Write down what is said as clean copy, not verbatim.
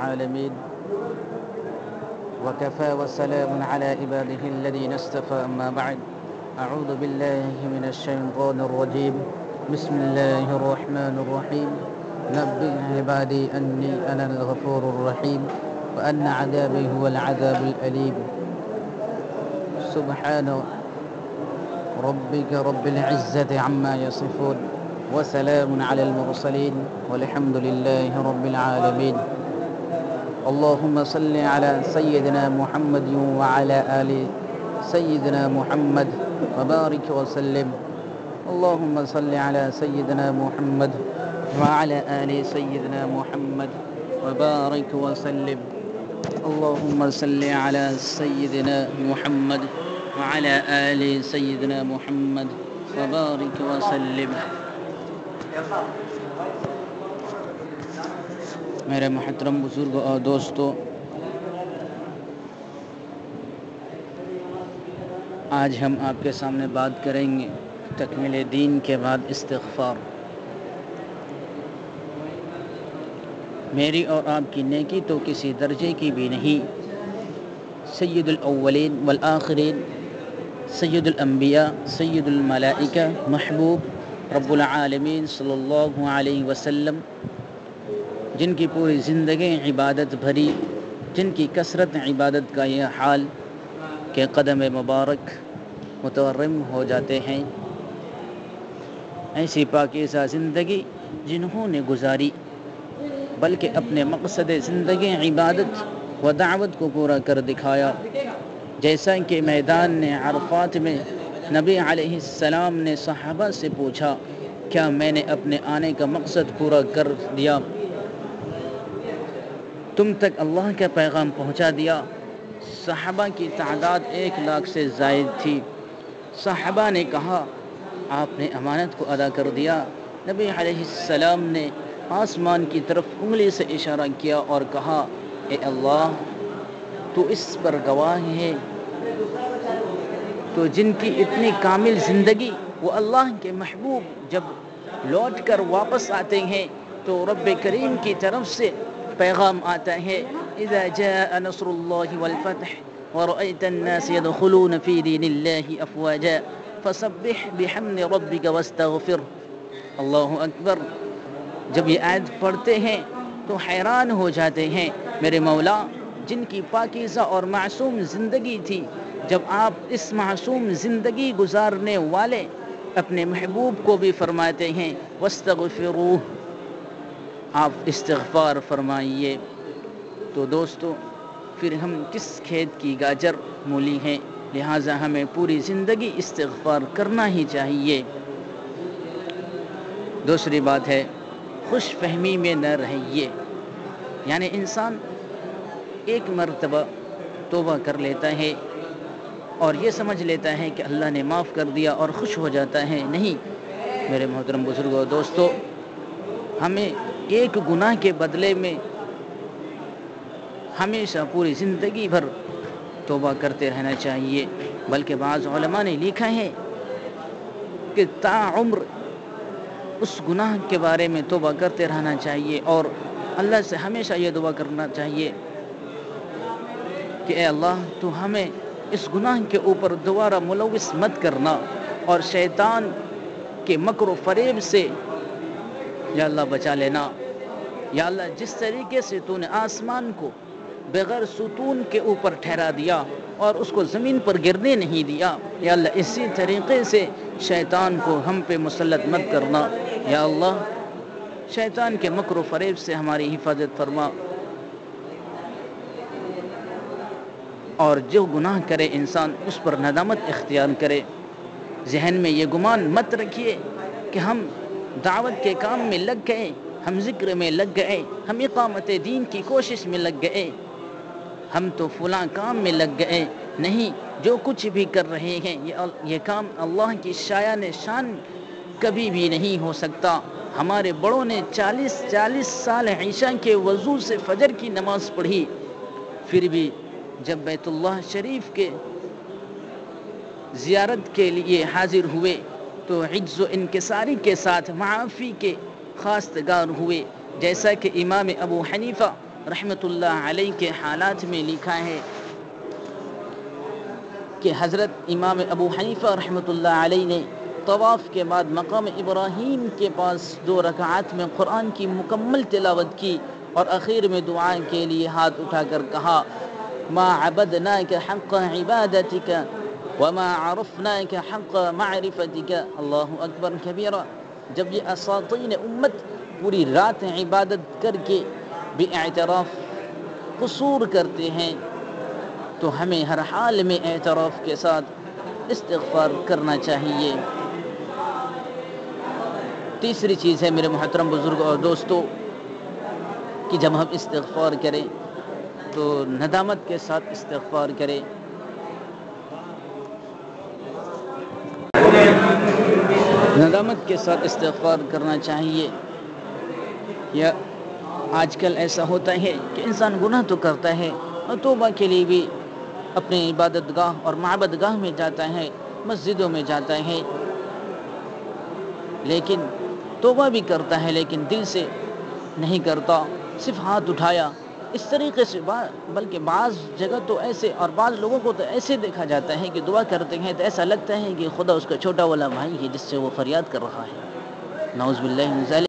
العالمين وكفى وسلام على عباده الذين اصطفى أما بعد أعوذ بالله من الشيطان الرجيم بسم الله الرحمن الرحيم نبئ عبادي أني أنا الغفور الرحيم وأن عذابي هو العذاب الأليم سبحان ربك رب العزة عما يصفون وسلام على المرسلين والحمد لله رب العالمين اللهم صل على سيدنا محمد وعلى آل سيدنا محمد وبارك وسلم اللهم صل على سيدنا محمد وعلى آل سيدنا محمد وبارك وسلم اللهم صل على سيدنا محمد وعلى آل سيدنا محمد وبارك وسلم. میرے محترم بزرگ اور دوستو، آج ہم آپ کے سامنے بات کریں گے تکمیل دین کے بعد استغفار. میری اور آپ کی نیکی تو کسی درجے کی بھی نہیں. سید الاولین والآخرین، سید الانبیاء، سید الملائکہ، محبوب رب العالمین صلی اللہ علیہ وسلم، جن کی پوری زندگی عبادت بھری، جن کی کثرت عبادت کا یہ حال کہ قدم مبارک متورم ہو جاتے ہیں، ایسی پاکیزہ زندگی جنہوں نے گزاری، بلکہ اپنے مقصد زندگی عبادت و دعوت کو پورا کر دکھایا. جیسا کہ میدان عرفات میں نبی علیہ السلام نے صحابہ سے پوچھا، کیا میں نے اپنے آنے کا مقصد پورا کر دیا؟ تم تک اللہ کا پیغام پہنچا دیا؟ صحابہ کی تعداد 1,00,000 سے زائد تھی. صحابہ نے کہا، آپ نے امانت کو ادا کر دیا. نبی علیہ السلام نے آسمان کی طرف انگلی سے اشارہ کیا اور کہا، اے اللہ، تو اس پر گواہ ہے. تو جن کی اتنی کامل زندگی، وہ اللہ کے محبوب جب لوٹ کر واپس آتے ہیں تو رب کریم کی طرف سے پیغام آتا ہے، اذا جاء نصر اللہ والفتح ورأيت الناس يدخلون في دين الله افواجا فسبح بحمد ربك واستغفر. اللہ اکبر. جب یہ آیت پڑھتے ہیں تو حیران ہو جاتے ہیں، میرے مولا جن کی پاکیزہ اور معصوم زندگی تھی، جب آپ اس معصوم زندگی گزارنے والے اپنے محبوب کو بھی فرماتے ہیں واستغفروہ، آپ استغفار فرمائیے، تو دوستو پھر ہم کس کھیت کی گاجر مولی ہیں؟ لہٰذا ہمیں پوری زندگی استغفار کرنا ہی چاہیے. دوسری بات ہے، خوش فہمی میں نہ رہیے. یعنی انسان ایک مرتبہ توبہ کر لیتا ہے اور یہ سمجھ لیتا ہے کہ اللہ نے معاف کر دیا اور خوش ہو جاتا ہے. نہیں میرے محترم بزرگوں دوستو، ہمیں ایک گناہ کے بدلے میں ہمیشہ پوری زندگی بھر توبہ کرتے رہنا چاہیے. بلکہ بعض علماء نے لکھا ہے کہ تا عمر اس گناہ کے بارے میں توبہ کرتے رہنا چاہیے اور اللہ سے ہمیشہ یہ دعا کرنا چاہیے کہ اے اللہ، تو ہمیں اس گناہ کے اوپر دوبارہ ملوث مت کرنا، اور شیطان کے مکر و فریب سے یا اللہ بچا لینا. یا اللہ، جس طریقے سے تو نے آسمان کو بغیر ستون کے اوپر ٹھہرا دیا اور اس کو زمین پر گرنے نہیں دیا، یا اللہ اسی طریقے سے شیطان کو ہم پہ مسلط مت کرنا. یا اللہ، شیطان کے مکر و فریب سے ہماری حفاظت فرما. اور جو گناہ کرے انسان اس پر ندامت اختیار کرے. ذہن میں یہ گمان مت رکھیے کہ ہم دعوت کے کام میں لگ گئے، ہم ذکر میں لگ گئے، ہم اقامت دین کی کوشش میں لگ گئے، ہم تو فلاں کام میں لگ گئے. نہیں، جو کچھ بھی کر رہے ہیں یہ کام اللہ کی شایان شان کبھی بھی نہیں ہو سکتا. ہمارے بڑوں نے 40 سال عشاء کے وضو سے فجر کی نماز پڑھی، پھر بھی جب بیت اللہ شریف کے زیارت کے لیے حاضر ہوئے تو عجز و انکساری کے ساتھ معافی کے خواستگار ہوئے. جیسا کہ امام ابو حنیفہ رحمۃ اللہ علیہ کے حالات میں لکھا ہے کہ حضرت امام ابو حنیفہ رحمۃ اللہ علیہ نے طواف کے بعد مقام ابراہیم کے پاس 2 رکعات میں قرآن کی مکمل تلاوت کی اور آخر میں دعا کے لیے ہاتھ اٹھا کر کہا ما عبدناک حق عبادتک وما عرفناک حق معرفتک اللہ اکبر کبیرہ۔ جب یہ اساطین امت پوری رات عبادت کر کے بھی اعتراف قصور کرتے ہیں تو ہمیں ہر حال میں اعتراف کے ساتھ استغفار کرنا چاہیے۔ تیسری چیز ہے میرے محترم بزرگ اور دوستو کہ جب ہم استغفار کریں تو ندامت کے ساتھ استغفار کریں۔ ندامت کے ساتھ استغفار کرنا چاہیے۔ یا آج کل ایسا ہوتا ہے کہ انسان گناہ تو کرتا ہے اور توبہ کے لیے بھی اپنے عبادت گاہ اور معبد گاہ میں جاتا ہے، مسجدوں میں جاتا ہے، لیکن توبہ بھی کرتا ہے لیکن دل سے نہیں کرتا، صرف ہاتھ اٹھایا اس طریقے سے۔ بلکہ بعض جگہ تو ایسے اور بعض لوگوں کو تو ایسے دیکھا جاتا ہے کہ دعا کرتے ہیں تو ایسا لگتا ہے کہ خدا اس کا چھوٹا والا بھائی ہے جس سے وہ فریاد کر رہا ہے، نعوذ باللہ من ذالک۔